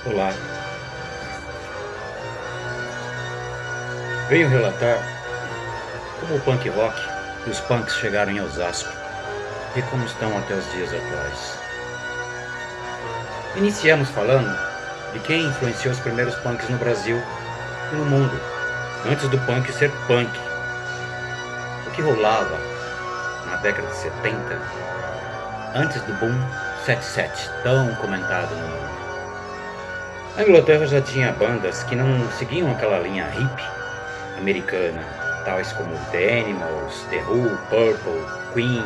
Olá, venho relatar como o punk rock e os punks chegaram em Osasco e como estão até os dias atuais. Iniciamos falando de quem influenciou os primeiros punks no Brasil e no mundo, antes do punk ser punk. O que rolava na década de 70, antes do boom 77, tão comentado no mundo. A Inglaterra já tinha bandas que não seguiam aquela linha hippie americana, tais como The Animals, The Who, Purple, Queen.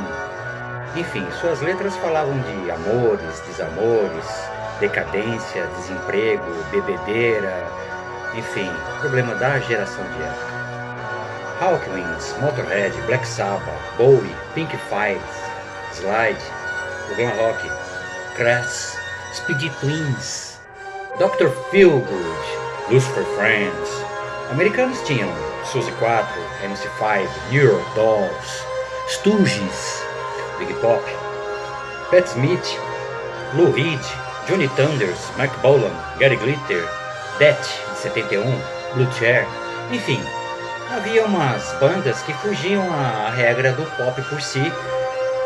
Enfim, suas letras falavam de amores, desamores, decadência, desemprego, bebedeira, enfim, problema da geração de época. Hawkwind, Motorhead, Black Sabbath, Bowie, Pink Floyd, Slide, o glam rock, Crass, Speedy Twins, Dr. Feelgood, Lucifer Friends. Americanos tinham Suzy 4, MC5, New York Dolls, Stooges, Big Pop, Pat Smith, Lou Reed, Johnny Thunders, Mark Bolan, Gary Glitter, Det, de 71, Blue Chair, enfim, havia umas bandas que fugiam à regra do pop por si,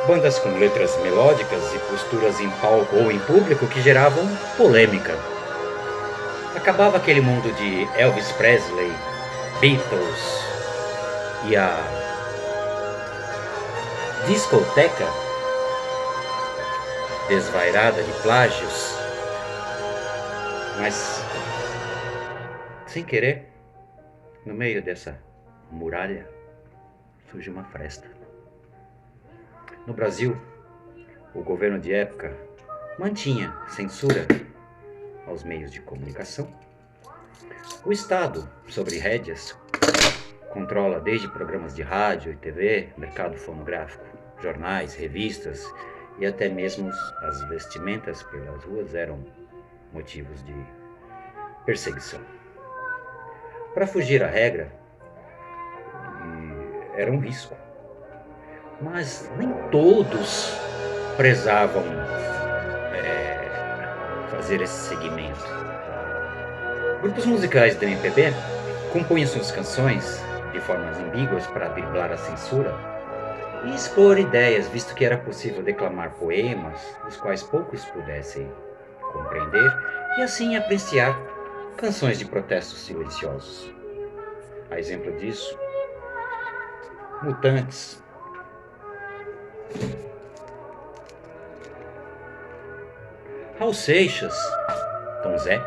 bandas com letras melódicas e posturas em palco ou em público que geravam polêmica. Acabava aquele mundo de Elvis Presley, Beatles e a discoteca desvairada de plágios, mas sem querer, no meio dessa muralha, surge uma fresta. No Brasil, o governo de época mantinha censura aos meios de comunicação. O Estado, sobre rédeas, controla desde programas de rádio e TV, mercado fonográfico, jornais, revistas e até mesmo as vestimentas pelas ruas eram motivos de perseguição. Para fugir à regra, era um risco, mas nem todos prezavam fazer esse segmento. Grupos musicais da MPB compunham suas canções de formas ambíguas para driblar a censura e expor ideias, visto que era possível declamar poemas, os quais poucos pudessem compreender, e assim apreciar canções de protestos silenciosos. A exemplo disso, Mutantes, Raul Seixas, Tom Zé,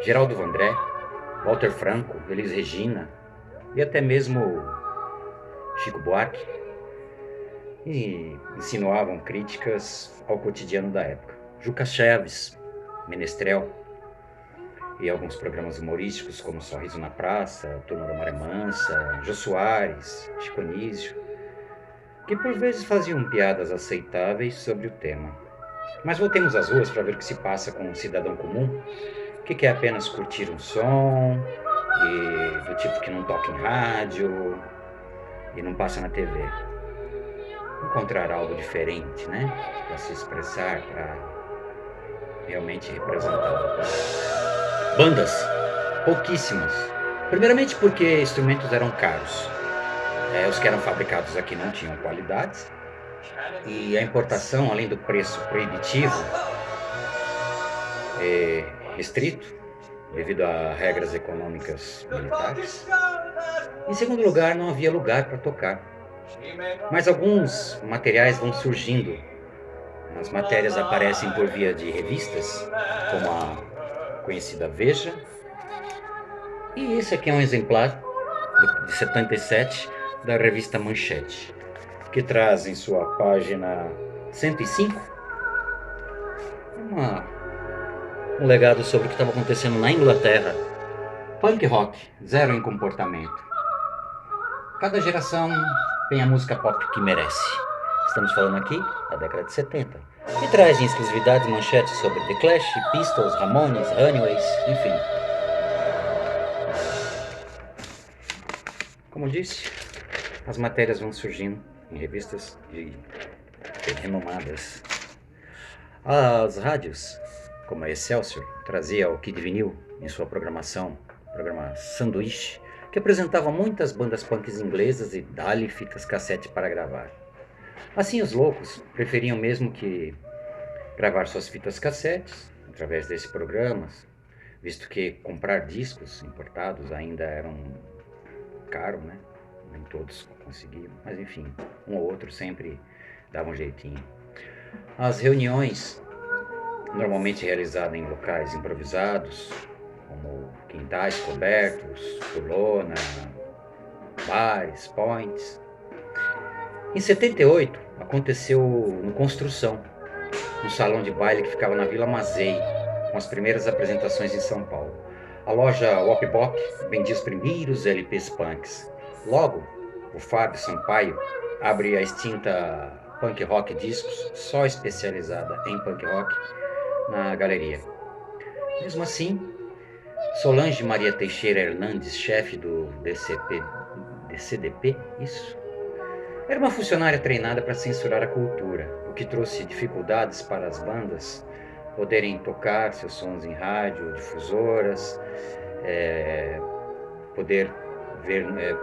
Geraldo Vandré, Walter Franco, Elis Regina e até mesmo Chico Buarque e insinuavam críticas ao cotidiano da época. Juca Chaves, Menestrel e alguns programas humorísticos como Sorriso na Praça, Turma da Maré Mansa, Jô Soares, Chico Anísio, que por vezes faziam piadas aceitáveis sobre o tema. Mas voltemos às ruas para ver o que se passa com um cidadão comum que quer apenas curtir um som e do tipo que não toca em rádio e não passa na TV. Encontrar algo diferente, né? Para se expressar, para realmente representar. Bandas, pouquíssimas. Primeiramente porque instrumentos eram caros. Os que eram fabricados aqui não tinham qualidades. E a importação, além do preço proibitivo, restrito, devido a regras econômicas militares. Em segundo lugar, não havia lugar para tocar. Mas alguns materiais vão surgindo. As matérias aparecem por via de revistas, como a conhecida Veja. E esse aqui é um exemplar de 77 da revista Manchete, que traz em sua página 105 um legado sobre o que estava acontecendo na Inglaterra. Punk rock, zero em comportamento. Cada geração tem a música pop que merece. Estamos falando aqui da década de 70. E traz em exclusividade manchetes sobre The Clash, Pistols, Ramones, Runaways, enfim. Como disse, as matérias vão surgindo em revistas renomadas. As rádios como a Excelsior, trazia o Kid Vinil em sua programação, programa Sanduíche, que apresentava muitas bandas punks inglesas e dali fitas cassete para gravar. Assim, os loucos preferiam mesmo que gravar suas fitas cassetes através desse programa, visto que comprar discos importados ainda era caro, né? Nem todos conseguiam, mas enfim, um ou outro sempre dava um jeitinho. As reuniões, normalmente realizadas em locais improvisados, como quintais cobertos, por lona, bares, points. Em 78, aconteceu no Construção, um salão de baile que ficava na Vila Mazei, com as primeiras apresentações em São Paulo. A loja Wop Bop vendia os primeiros LPs punks. Logo, o Fábio Sampaio abre a extinta Punk Rock Discos, só especializada em punk rock, na galeria. Mesmo assim, Solange Maria Teixeira Hernandes, chefe do DCDP, isso? Era uma funcionária treinada para censurar a cultura, o que trouxe dificuldades para as bandas poderem tocar seus sons em rádio, difusoras,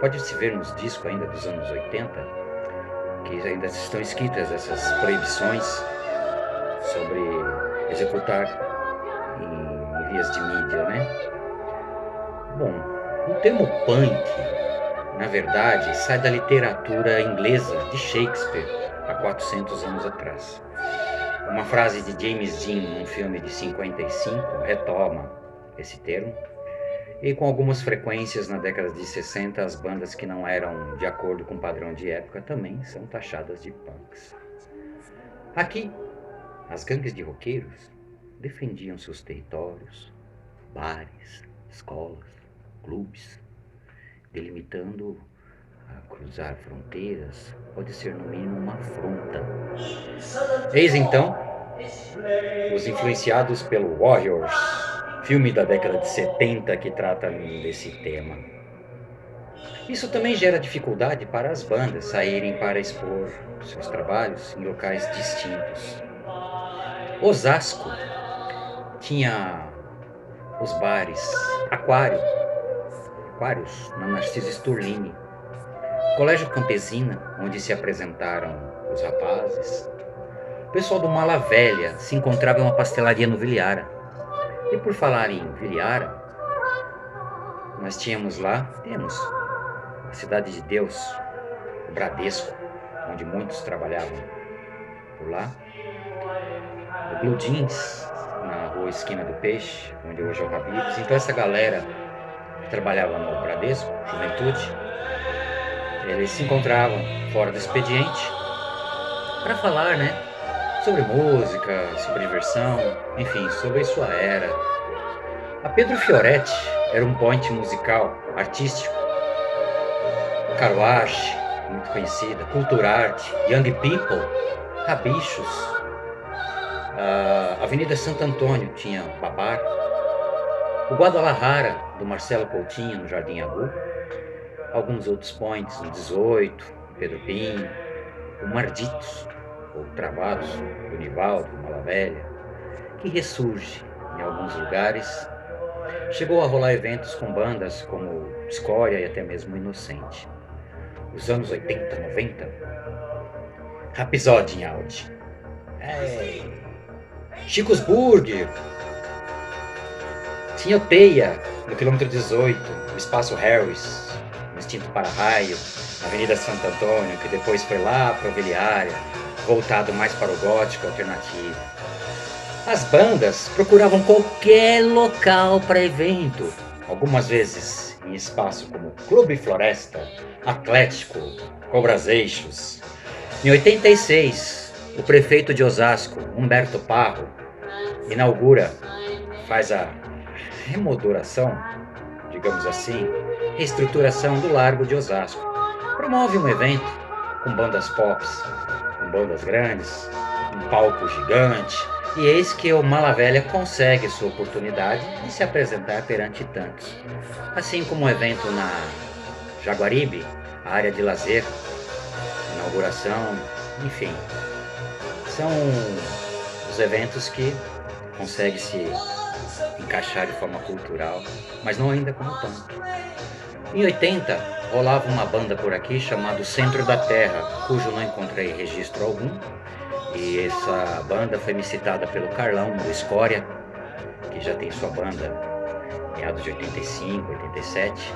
pode-se ver nos discos ainda dos anos 80, que ainda estão escritas essas proibições sobre executar em vias de mídia, né? Bom, o termo punk, na verdade, sai da literatura inglesa de Shakespeare há 400 anos atrás. Uma frase de James Dean, num filme de 55, retoma esse termo, e com algumas frequências na década de 60, as bandas que não eram de acordo com o padrão de época também são taxadas de punks. Aqui, as gangues de roqueiros defendiam seus territórios, bares, escolas, clubes, delimitando a cruzar fronteiras pode ser no mínimo uma afronta. Eis então os influenciados pelo Warriors, filme da década de 70 que trata desse tema. Isso também gera dificuldade para as bandas saírem para expor seus trabalhos em locais distintos. Osasco tinha os bares Aquários, na Narciso Sturlini, Colégio Campesina, onde se apresentaram os rapazes. O pessoal do Mala Velha se encontrava em uma pastelaria no Viliara. E por falar em Viliara, nós temos a Cidade de Deus, o Bradesco, onde muitos trabalhavam por lá. O Blue Jeans, na rua Esquina do Peixe, onde hoje é o Habib's. Então essa galera que trabalhava no Bradesco, Juventude, eles se encontravam fora do expediente para falar, né, sobre música, sobre diversão, enfim, sobre sua era. A Pedro Fioretti era um point musical, artístico. Carwash, muito conhecida, Culturarte, Young People, Rabichos. A Avenida Santo Antônio tinha Babar. O Guadalajara, do Marcelo Coutinho, no Jardim Agu. Alguns outros points, no 18, Pedro Pinho. O Marditos, ou Travados, do Nivaldo, do Mala Velha, que ressurge em alguns lugares. Chegou a rolar eventos com bandas como Escória e até mesmo Inocente. Os anos 80, 90, Rhapsody em Audi. Chico's Burger. Tinha o Teia, no quilômetro 18, o Espaço Harris, no Instinto Para-Raio, na Avenida Santo Antônio, que depois foi lá para o Viliária, voltado mais para o gótico alternativo. As bandas procuravam qualquer local para evento, algumas vezes em espaço como Clube Floresta, Atlético, Cobras Eixos. Em 86, o prefeito de Osasco, Humberto Parro, faz a remodelação, digamos assim, reestruturação do Largo de Osasco. Promove um evento com bandas pop, com bandas grandes, um palco gigante, e eis que o Mala Velha consegue sua oportunidade de se apresentar perante tantos. Assim como um evento na Jaguaribe, a área de lazer, inauguração, enfim. São os eventos que consegue se encaixar de forma cultural, mas não ainda como punk. Em 80, rolava uma banda por aqui chamada Centro da Terra, cujo não encontrei registro algum, e essa banda foi me citada pelo Carlão, do Escória, que já tem sua banda meados de 85, 87.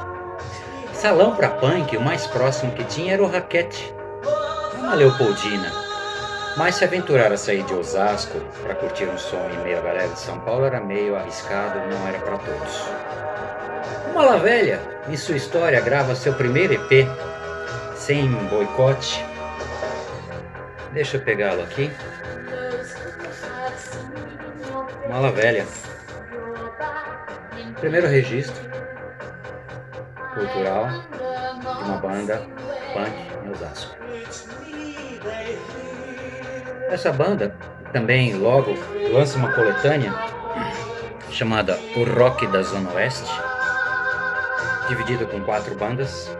Salão pra punk, o mais próximo que tinha era o Raquete, uma Leopoldina. Mas se aventurar a sair de Osasco para curtir um som em meio à galera de São Paulo era meio arriscado, não era para todos. Uma La Velha, em sua história, grava seu primeiro EP, sem boicote. Deixa eu pegá-lo aqui. Uma La Velha. Primeiro registro cultural de uma banda punk em Osasco. Essa banda também logo lança uma coletânea chamada O Rock da Zona Oeste, dividida com 4 bandas,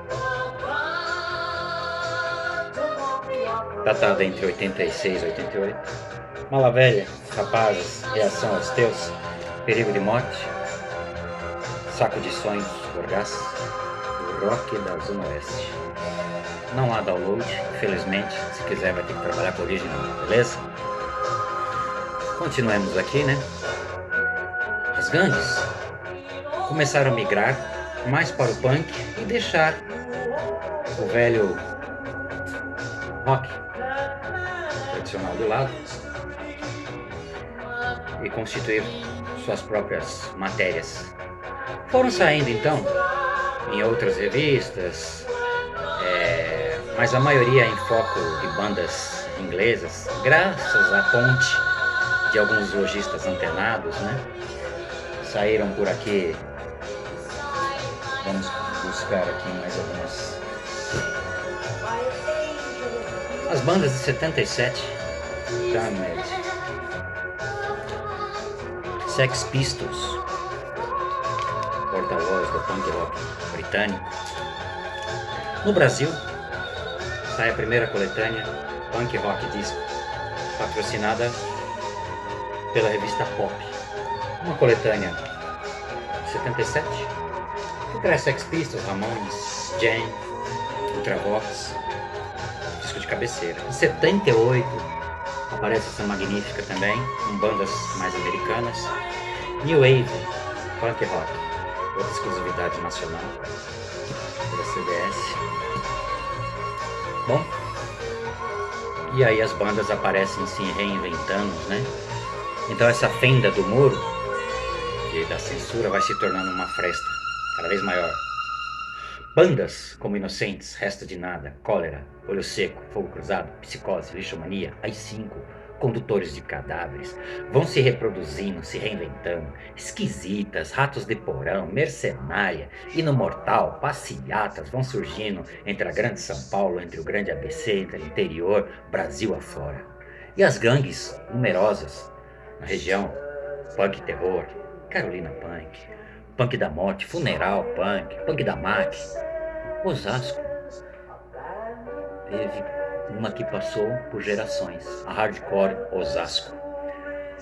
datada entre 86 e 88. Uma La Velha, Rapazes, Reação aos Teus, Perigo de Morte, Saco de Sonhos, Orgaz, O Rock da Zona Oeste. Não há download, infelizmente. Se quiser vai ter que trabalhar com o original, beleza? Continuemos aqui, né? As gangues começaram a migrar mais para o punk e deixar o velho rock tradicional de lado e constituir suas próprias matérias. Foram saindo então em outras revistas, mas a maioria em foco de bandas inglesas, graças à ponte de alguns lojistas antenados, né? Saíram por aqui. Vamos buscar aqui mais algumas. As bandas de 77, Damned, Sex Pistols, porta-voz do punk rock britânico. No Brasil, sai a primeira coletânea Punk Rock Disco, patrocinada pela revista Pop. Uma coletânea de 77, que traz Sex Pistols, Ramones, Jam, Ultravox, disco de cabeceira. Em 78 aparece essa magnífica também, com bandas mais americanas, New Wave, Punk Rock, outra exclusividade nacional pela CBS. Bom, e aí as bandas aparecem se reinventando, né? Então essa fenda do muro e da censura vai se tornando uma fresta cada vez maior. Bandas como Inocentes, Resta de Nada, Cólera, Olho Seco, Fogo Cruzado, Psicose, Lixomania, AI-5, Condutores de Cadáveres, vão se reproduzindo, se reinventando. Esquisitas, Ratos de Porão, Mercenária, Hino Mortal, Passeatas vão surgindo entre a grande São Paulo, entre o grande ABC, entre o interior, Brasil afora. E as gangues numerosas na região, Punk Terror, Carolina Punk, Punk da Morte, Funeral Punk, Punk da MAC, Osasco. Teve uma que passou por gerações, a Hardcore Osasco.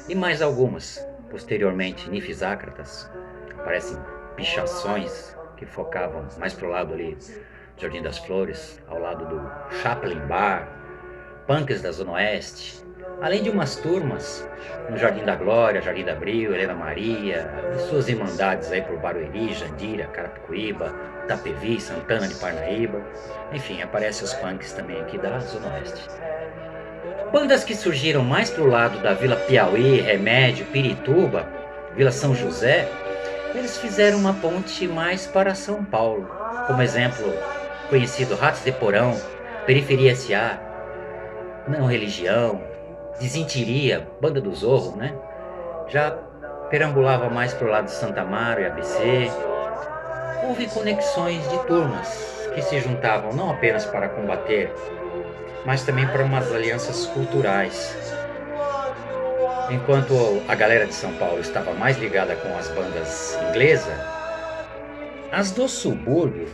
E mais algumas, posteriormente, Nifes-Ácratas, aparecem pichações que focavam mais pro lado ali, Jardim das Flores, ao lado do Chaplin Bar, punks da Zona Oeste, além de umas turmas no Jardim da Glória, Jardim da Abril, Helena Maria, e suas irmandades aí por Barueri, Jandira, Carapicuíba, Tapevi, Santana de Parnaíba. Enfim, aparecem os punks também aqui da Zona Oeste. Bandas que surgiram mais pro lado da Vila Piauí, Remédio, Pirituba, Vila São José, eles fizeram uma ponte mais para São Paulo. Como exemplo, conhecido Ratos de Porão, Periferia S.A., Não Religião, Desinteria, Banda do Zorro, né? Já perambulava mais pro lado de Santa Amaro e ABC. Houve conexões de turmas que se juntavam não apenas para combater, mas também para umas alianças culturais. Enquanto a galera de São Paulo estava mais ligada com as bandas inglesas, as do subúrbio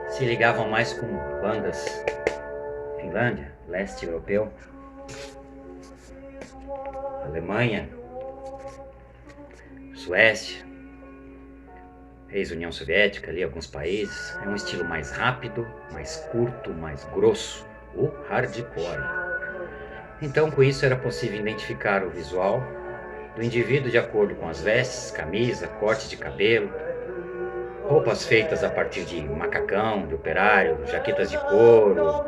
se ligavam mais com bandas Finlândia, leste europeu. Alemanha, Suécia, ex-União Soviética, ali alguns países. É um estilo mais rápido, mais curto, mais grosso, o hardcore. Então, com isso era possível identificar o visual do indivíduo de acordo com as vestes, camisa, corte de cabelo, roupas feitas a partir de macacão, de operário, jaquetas de couro,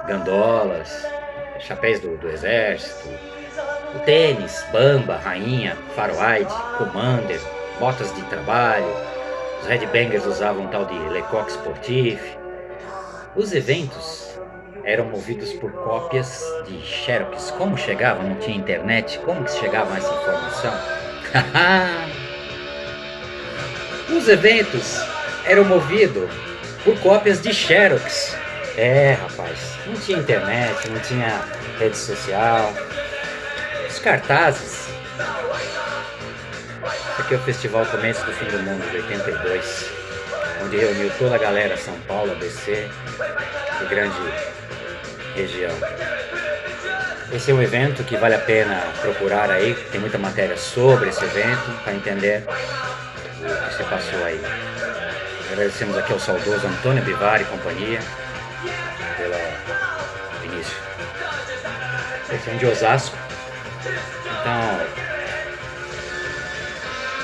gandolas, chapéus do exército, o tênis, bamba, rainha, faroide, commander, botas de trabalho. Os headbangers usavam um tal de Lecoq Sportif. Os eventos eram movidos por cópias de xerox. Como chegavam? Não tinha internet. Como que chegava essa informação? Os eventos eram movidos por cópias de xerox. Rapaz, não tinha internet, não tinha rede social. Os cartazes. Esse aqui é o Festival Começo do Fim do Mundo de 82, onde reuniu toda a galera, São Paulo, ABC e grande região. Esse é um evento que vale a pena procurar aí, tem muita matéria sobre esse evento para entender o que se passou aí. Agradecemos aqui ao saudoso Antônio Bivar e companhia pelo início. Esse é um de Osasco. Então,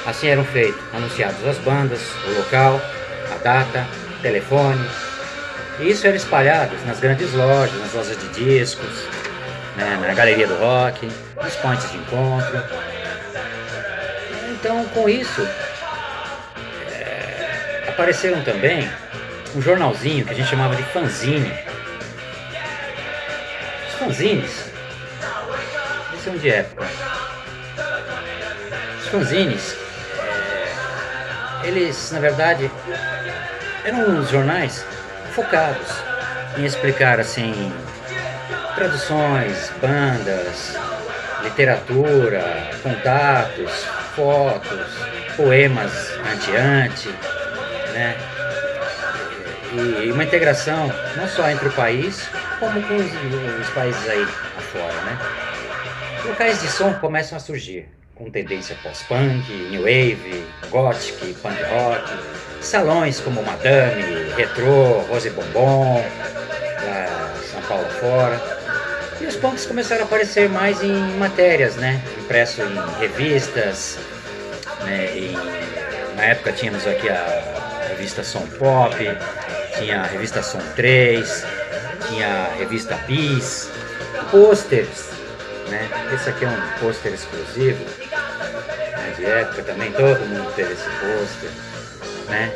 assim eram anunciados as bandas, o local, a data, telefone. E isso era espalhado nas grandes lojas, nas lojas de discos, né, na galeria do rock, nos pontos de encontro. Então, com isso, apareceram também um jornalzinho que a gente chamava de fanzine. Os fanzines, eles são de época. Os fanzines, eles, na verdade, eram uns jornais focados em explicar, assim, traduções, bandas, literatura, contatos, fotos, poemas ante-ante, né? E uma integração não só entre o país, como com os países aí afora, né? Locais de som começam a surgir, com tendência pós-punk, new wave, gothic, punk rock, salões como Madame, Retrô, Rose Bombom, São Paulo fora. E os punks começaram a aparecer mais em matérias, né? Impresso em revistas, né? Na época tínhamos aqui a revista Som Pop, tinha a revista Som 3, tinha a revista Bis, pôsteres, né? Esse aqui é um pôster exclusivo, né? De época também, todo mundo teve esse pôster, né?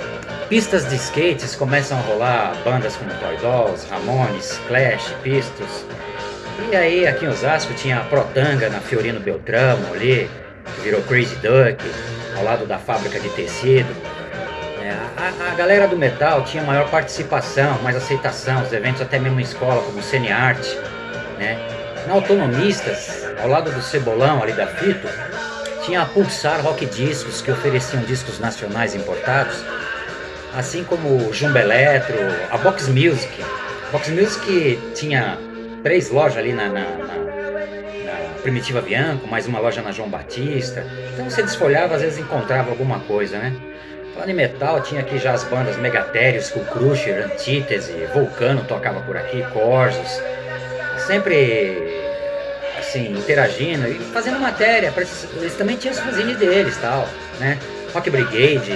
Pistas de skates começam a rolar, bandas como Toy Dolls, Ramones, Clash, Pistols. E aí aqui em Osasco tinha a Protanga na Fiorino Beltramo ali, que virou Crazy Duck, ao lado da fábrica de tecido. A galera do metal tinha maior participação, mais aceitação, os eventos até mesmo em escola, como Cine Arte, né? Na Autonomistas, ao lado do Cebolão ali da Fito, tinha a Pulsar Rock Discos, que ofereciam discos nacionais importados, assim como o Jumbo Eletro, a Box Music. Box Music tinha 3 lojas ali na Primitiva Bianco, mais uma loja na João Batista. Então você desfolhava, às vezes encontrava alguma coisa, né? Falando em metal, tinha aqui já as bandas Megatherium, Skull Crusher, Antítese, Vulcano tocava por aqui, Corsos. Sempre, assim, interagindo e fazendo matéria. Eles também tinham os fanzines deles, tal, né? Rock Brigade,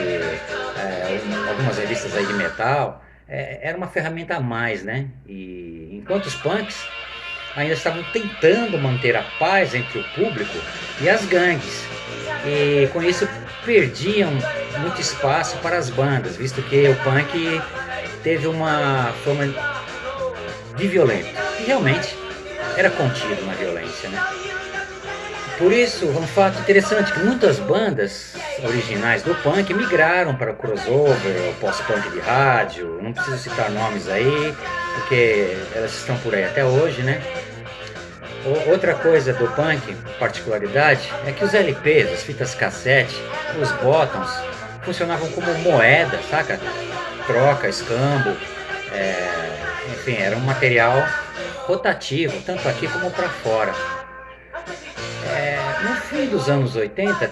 algumas revistas aí de metal. Era uma ferramenta a mais, né? E enquanto os punks ainda estavam tentando manter a paz entre o público e as gangues. E com isso perdiam muito espaço para as bandas, visto que o punk teve uma forma de violento. E realmente era contido na violência, né? Por isso, um fato interessante que muitas bandas originais do punk migraram para o crossover, o pós-punk de rádio. Não preciso citar nomes aí, porque elas estão por aí até hoje, né? Outra coisa do punk, particularidade, é que os LPs, as fitas cassete, os bottoms, funcionavam como moeda, saca? Troca, escambo, enfim, era um material rotativo, tanto aqui como para fora. No fim dos anos 80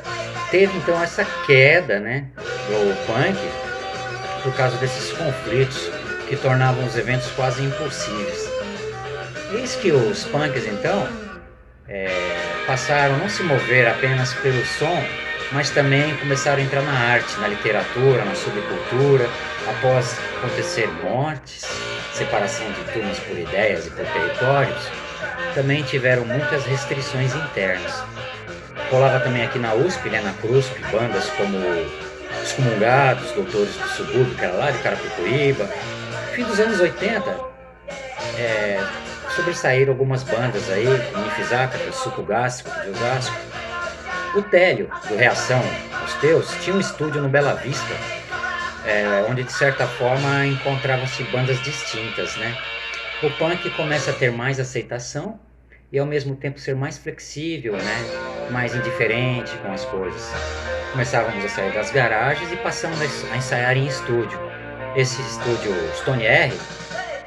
teve então essa queda, né, do punk por causa desses conflitos que tornavam os eventos quase impossíveis. Eis que os punks então passaram a não se mover apenas pelo som, mas também começaram a entrar na arte, na literatura, na subcultura. Após acontecer mortes, separação de turmas por ideias e por territórios, também tiveram muitas restrições internas. Rolava também aqui na USP, né, na CRUSP, bandas como Os Comungados, Doutores do Subúrbio, que era lá de Carapicuíba. No fim dos anos 80, sobressaíram algumas bandas aí, como Nifizaca, que é o Suco Gástrico de Osasco. O Télio, do Reação aos Teus, tinha um estúdio no Bela Vista, onde de certa forma encontravam-se bandas distintas, né? O punk começa a ter mais aceitação e ao mesmo tempo ser mais flexível, né? Mais indiferente com as coisas. Começávamos a sair das garagens e passamos a ensaiar em estúdio. Esse estúdio Stone R,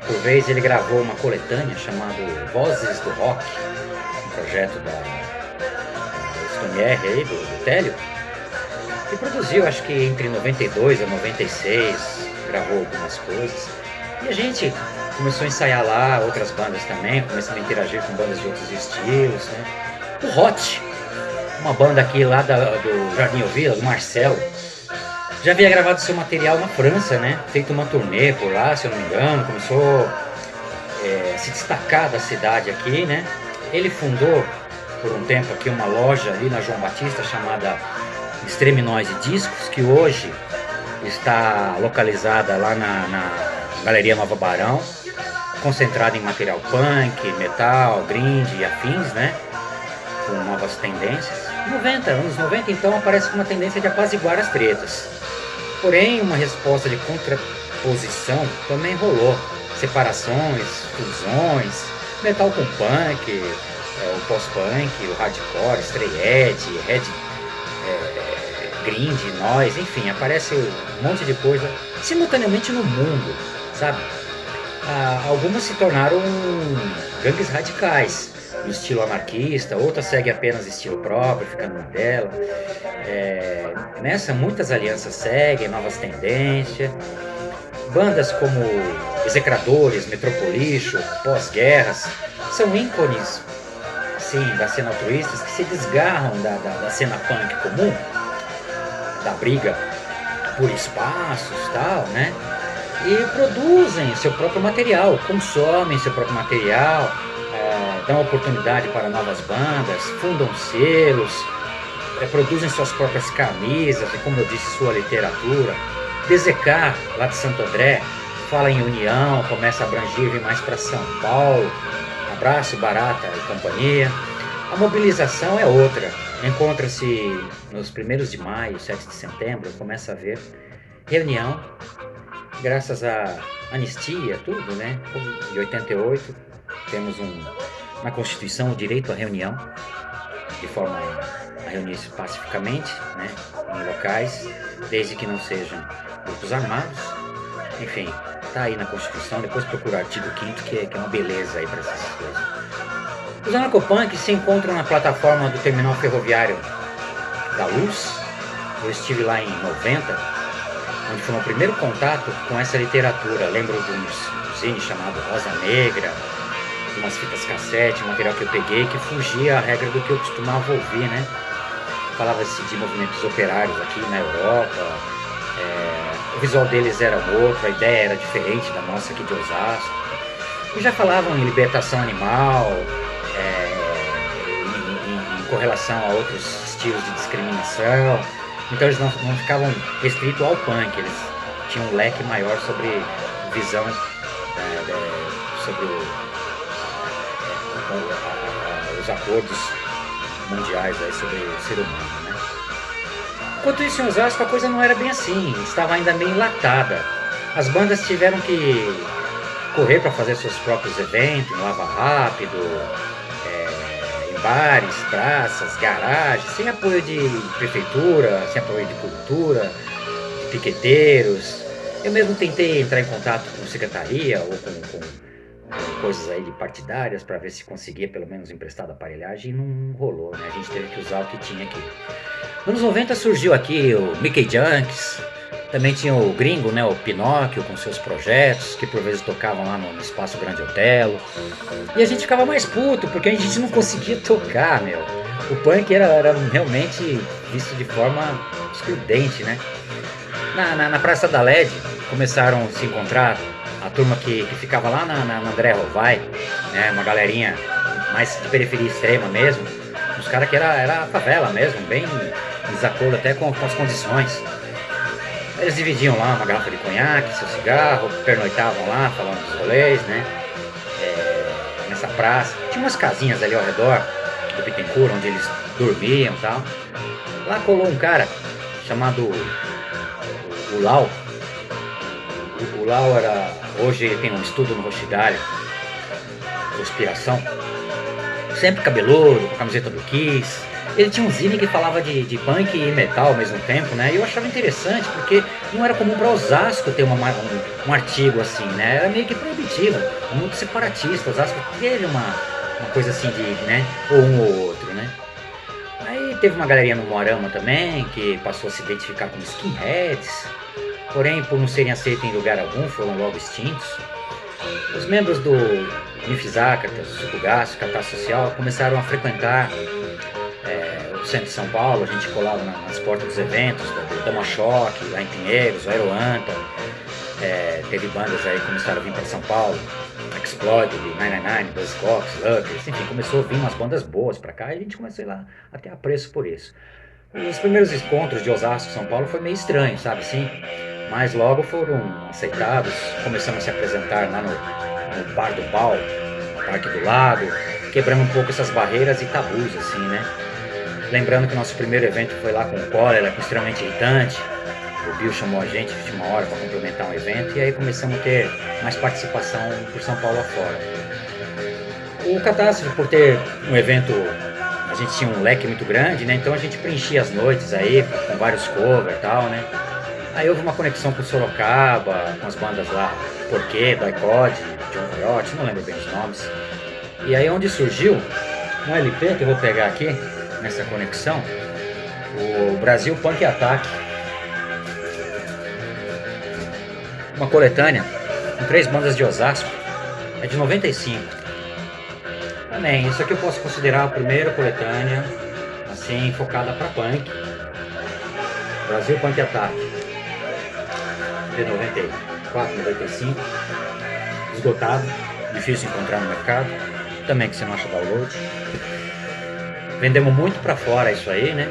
por vez ele gravou uma coletânea chamada Vozes do Rock, um projeto da Stone R aí, do Télio, e produziu, acho que entre 92 a 96, gravou algumas coisas. E a gente começou a ensaiar lá, outras bandas também, começamos a interagir com bandas de outros estilos, né? O Hot, uma banda aqui lá do Jardim Elvira, do Marcelo, já havia gravado seu material na França, né? Feito uma turnê por lá, se eu não me engano, começou a se destacar da cidade aqui, né? Ele fundou por um tempo aqui uma loja ali na João Batista chamada Extreme Noise Discos, que hoje está localizada lá na Galeria Nova Barão, concentrada em material punk, metal, grind e afins, né? Com novas tendências. Anos 90 então aparece com uma tendência de apaziguar as tretas. Porém, uma resposta de contraposição também rolou. Separações, fusões, metal com punk, o post-punk, o hardcore, stray edge, grind, noise, enfim, aparece um monte de coisa simultaneamente no mundo, sabe? Algumas se tornaram gangues radicais, no estilo anarquista, outras seguem apenas estilo próprio, ficando na dela. Nessa, muitas alianças seguem, novas tendências. Bandas como Execradores, Metropolixo, Pós-Guerras, são ícones assim, da cena altruísta que se desgarram da cena punk comum, da briga por espaços e tal, né? E produzem seu próprio material, consomem seu próprio material, dão oportunidade para novas bandas, fundam selos, produzem suas próprias camisas e, como eu disse, sua literatura. DZK, lá de Santo André, fala em união, começa a abranger e vir mais para São Paulo. Abraço, Barata e companhia. A mobilização é outra. Encontra-se nos 1º de maio, 7 de setembro, começa a haver reunião, graças à anistia, tudo, né? De 88, temos na Constituição o direito à reunião, de forma a reunir-se pacificamente, né? Em locais, desde que não sejam grupos armados. Enfim, tá aí na Constituição, depois procura o artigo 5º, que é uma beleza aí para essas coisas. Os anarcopunks se encontram na plataforma do terminal ferroviário da Luz. Eu estive lá em 90, onde foi o meu primeiro contato com essa literatura. Lembro de um zine chamado Rosa Negra, de umas fitas cassete, um material que eu peguei que fugia à regra do que eu costumava ouvir, né? Falava-se de movimentos operários aqui na Europa, o visual deles era outro, a ideia era diferente da nossa aqui de Osasco. E já falavam em libertação animal, em correlação a outros estilos de discriminação. Então eles não ficavam restritos ao punk, eles tinham um leque maior sobre visão, sobre os acordos mundiais aí sobre o ser humano, né? Enquanto isso, em Osasco a coisa não era bem assim, estava ainda meio enlatada. As bandas tiveram que correr para fazer seus próprios eventos, em Lava Rápido, em bares, praças, garagens, sem apoio de prefeitura, sem apoio de cultura, de piqueteiros. Eu mesmo tentei entrar em contato com secretaria ou com coisas aí de partidárias para ver se conseguia pelo menos emprestar aparelhagem e não rolou, né? A gente teve que usar o que tinha aqui. Nos anos 90 surgiu aqui o Mickey Junks, também tinha o Gringo, né, o Pinóquio com seus projetos, que por vezes tocavam lá no Espaço Grande Otelo. E a gente ficava mais puto, porque a gente não conseguia tocar, meu. O punk era realmente visto de forma excludente, né? Na Praça da LED começaram a se encontrar a turma que ficava lá na André Rovai, né? Uma galerinha mais de periferia extrema mesmo. Os caras que era favela mesmo, bem desacordo até com as condições. Eles dividiam lá uma garrafa de conhaque, seu cigarro, pernoitavam lá, falando dos rolês, né? Nessa praça. Tinha umas casinhas ali ao redor do Bittencourt, onde eles dormiam e tal. Lá colou um cara chamado o Lau. O Lau era... Hoje ele tem um estudo no Rochidale, Conspiração. Sempre cabeludo, com a camiseta do Kiss. Ele tinha um zine que falava de punk e metal ao mesmo tempo, né? E eu achava interessante, porque não era comum para Osasco ter um artigo assim, né? Era meio que proibitivo, muito separatista. Osasco teve uma coisa assim de, né? Ou um ou outro, né? Aí teve uma galerinha no Moarama também, que passou a se identificar como skinheads. Porém, por não serem aceitos em lugar algum, foram logo extintos. Os membros do Nifizácatas, Sucugaço, Catar Social começaram a frequentar o centro de São Paulo. A gente colava nas portas dos eventos, do Toma Choque, lá em Pinheiros, o Aeroanta. Teve bandas aí que começaram a vir para São Paulo, Explode, 999, Buzzcocks, Luckers, enfim, começou a vir umas bandas boas para cá e a gente começou a ir lá a ter apreço por isso. Os primeiros encontros de Osasco, São Paulo, foi meio estranho, sabe assim? Mas logo foram aceitados, começamos a se apresentar lá no Bar do Bal, no Parque do Lago, quebrando um pouco essas barreiras e tabus, assim, né? Lembrando que o nosso primeiro evento foi lá com o cólera, extremamente irritante. O Bill chamou a gente de última hora para complementar um evento e aí começamos a ter mais participação por São Paulo afora. O Catástrofe, por ter um evento, a gente tinha um leque muito grande, né? Então a gente preenchia as noites aí com vários covers e tal, né? Aí houve uma conexão com Sorocaba, com as bandas lá, Porquê, Boycott, John Coyote, não lembro bem os nomes. E aí onde surgiu um LP que eu vou pegar aqui, nessa conexão, o Brasil Punk Attack. Uma coletânea com 3 bandas de Osasco, é de 95. Também, isso aqui eu posso considerar a primeira coletânea, assim, focada para punk. Brasil Punk Attack, de 94, 95, esgotado, difícil encontrar no mercado, também que você não acha download. Vendemos muito para fora isso aí, né?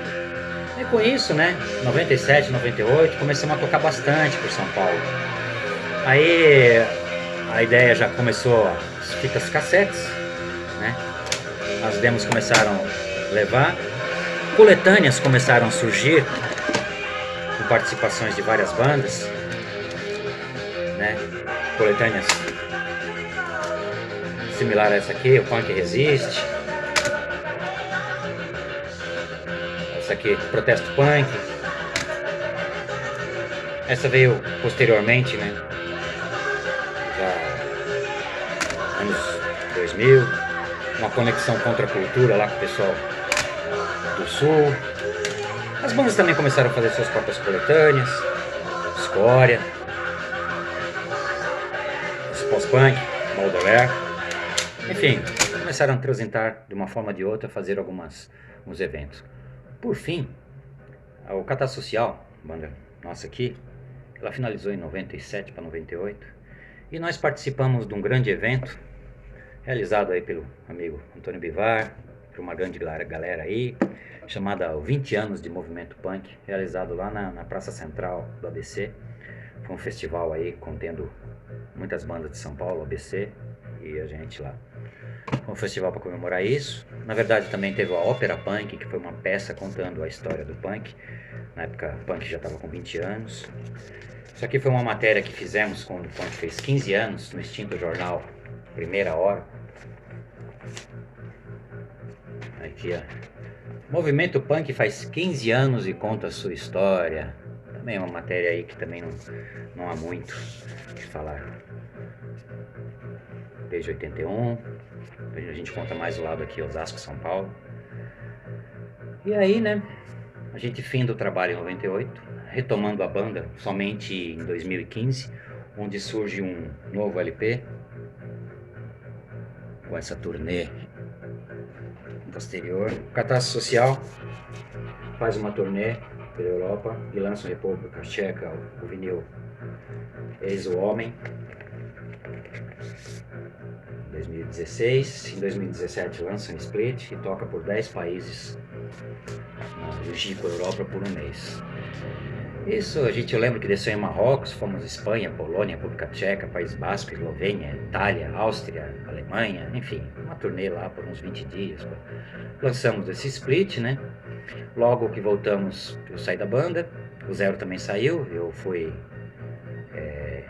E com isso, né, 97, 98, começamos a tocar bastante por São Paulo. Aí a ideia já começou, as fitas cassetes, né? As demos começaram a levar, coletâneas começaram a surgir, com participações de várias bandas, né? Coletâneas similar a essa aqui, o Punk Resiste. Essa aqui, Protesto Punk. Essa veio posteriormente, né? Já anos 2000. Uma conexão contra a cultura lá com o pessoal do Sul. As bandas também começaram a fazer suas próprias coletâneas. Escória. Pós-punk, Baudelaire. Enfim, começaram a transitar de uma forma ou de outra, a fazer alguns eventos. Por fim, o Catar Social, banda nossa aqui, ela finalizou em 97 para 98 e nós participamos de um grande evento realizado aí pelo amigo Antônio Bivar, por uma grande galera aí, chamada 20 anos de movimento punk, realizado lá na Praça Central do ABC. Foi um festival aí contendo muitas bandas de São Paulo, ABC e a gente lá. Foi um festival para comemorar isso. Na verdade também teve a Ópera Punk, que foi uma peça contando a história do punk. Na época o punk já estava com 20 anos. Isso aqui foi uma matéria que fizemos quando o punk fez 15 anos, no extinto jornal Primeira Hora. Aqui, ó. Movimento Punk faz 15 anos e conta a sua história. também é uma matéria aí que também não há muito o que falar. Desde 81, a gente conta mais o lado aqui, Osasco, São Paulo. E aí, né, a gente finda o trabalho em 98, retomando a banda somente em 2015, onde surge um novo LP, com essa turnê posterior. Catástrofe Social faz uma turnê pela Europa e lança em República Tcheca o vinil Eis o Homem, em 2016. Em 2017 lança um split e toca por 10 países no Gico Europa por um mês. Isso, a gente lembra que desceu em Marrocos, fomos Espanha, Polônia, República Tcheca, País Basco, Eslovênia, Itália, Áustria, Alemanha, enfim, uma turnê lá por uns 20 dias. Lançamos esse split, né? Logo que voltamos, eu saí da banda, o Zero também saiu, eu fui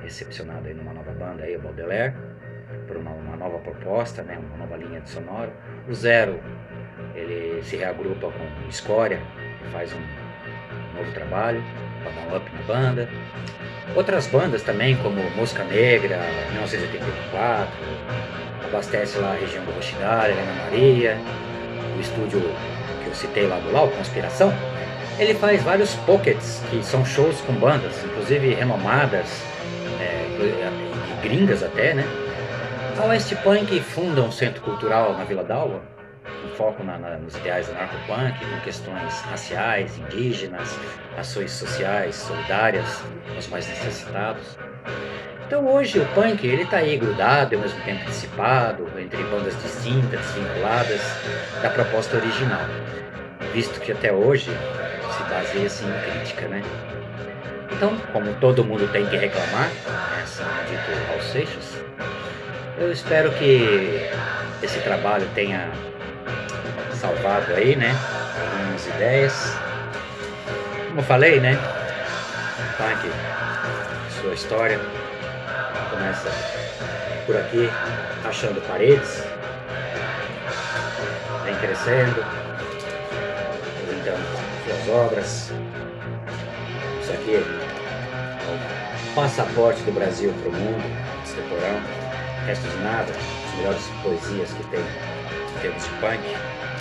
recepcionado aí numa nova banda, aí, o Baudelaire, por uma nova proposta, né? Uma nova linha de sonoro. O Zero, ele se reagrupa com Escória, faz um novo trabalho para dar um up na banda. Outras bandas também, como Mosca Negra, 1984, abastece lá a região do Roxingal, Helena Maria, o estúdio que eu citei lá do Lau, Conspiração. Ele faz vários pockets, que são shows com bandas, inclusive renomadas, e gringas até, né? A West Punk funda um centro cultural na Vila d'Alba, com foco nos ideais anarcopunk, com questões raciais, indígenas, ações sociais, solidárias aos mais necessitados. Então hoje o punk ele tá aí grudado e ao mesmo tempo dissipado, entre bandas distintas, desvinculadas da proposta original, visto que até hoje se baseia assim em crítica, né? Então, como todo mundo tem que reclamar, assim dito Raul Seixas, eu espero que esse trabalho tenha salvado aí, né, algumas ideias. Como eu falei, né, punk, sua história começa por aqui, rachando paredes, vem crescendo, então suas obras. Isso aqui é o passaporte do Brasil para o mundo, contemporâneo, resto de nada, as melhores poesias que tem em termos de punk.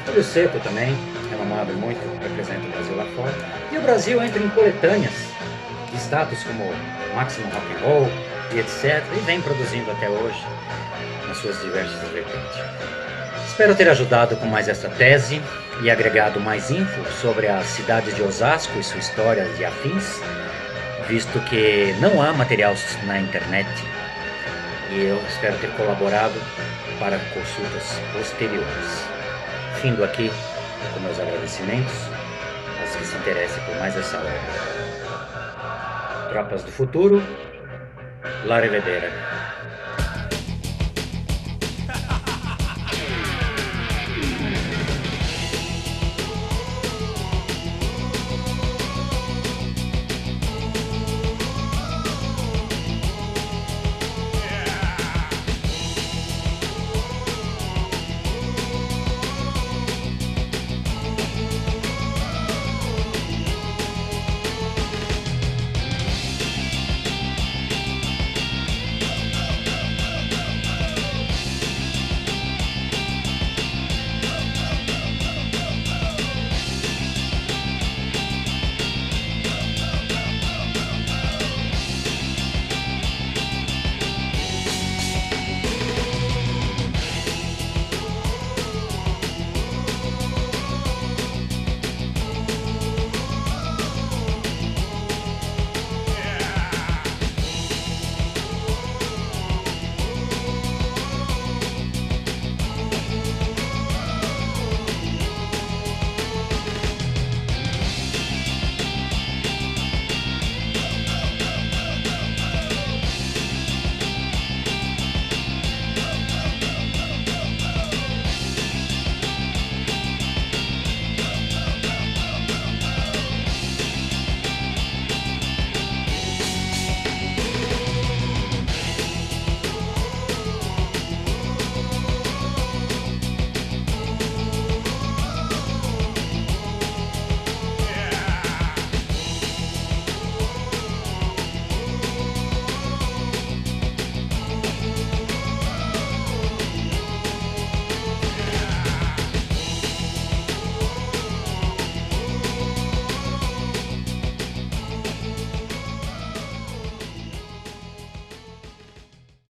Olho Seco também, renomado muito, representa o Brasil lá fora. E o Brasil entra em coletâneas de status como Maximum Rock and Roll e etc. E vem produzindo até hoje nas suas diversas vertentes. Espero ter ajudado com mais essa tese e agregado mais info sobre a cidade de Osasco e sua história e afins, visto que não há material na internet e eu espero ter colaborado para consultas posteriores. Findo aqui com meus agradecimentos aos que se interessem por mais essa obra. Tropas do Futuro, La Revedera.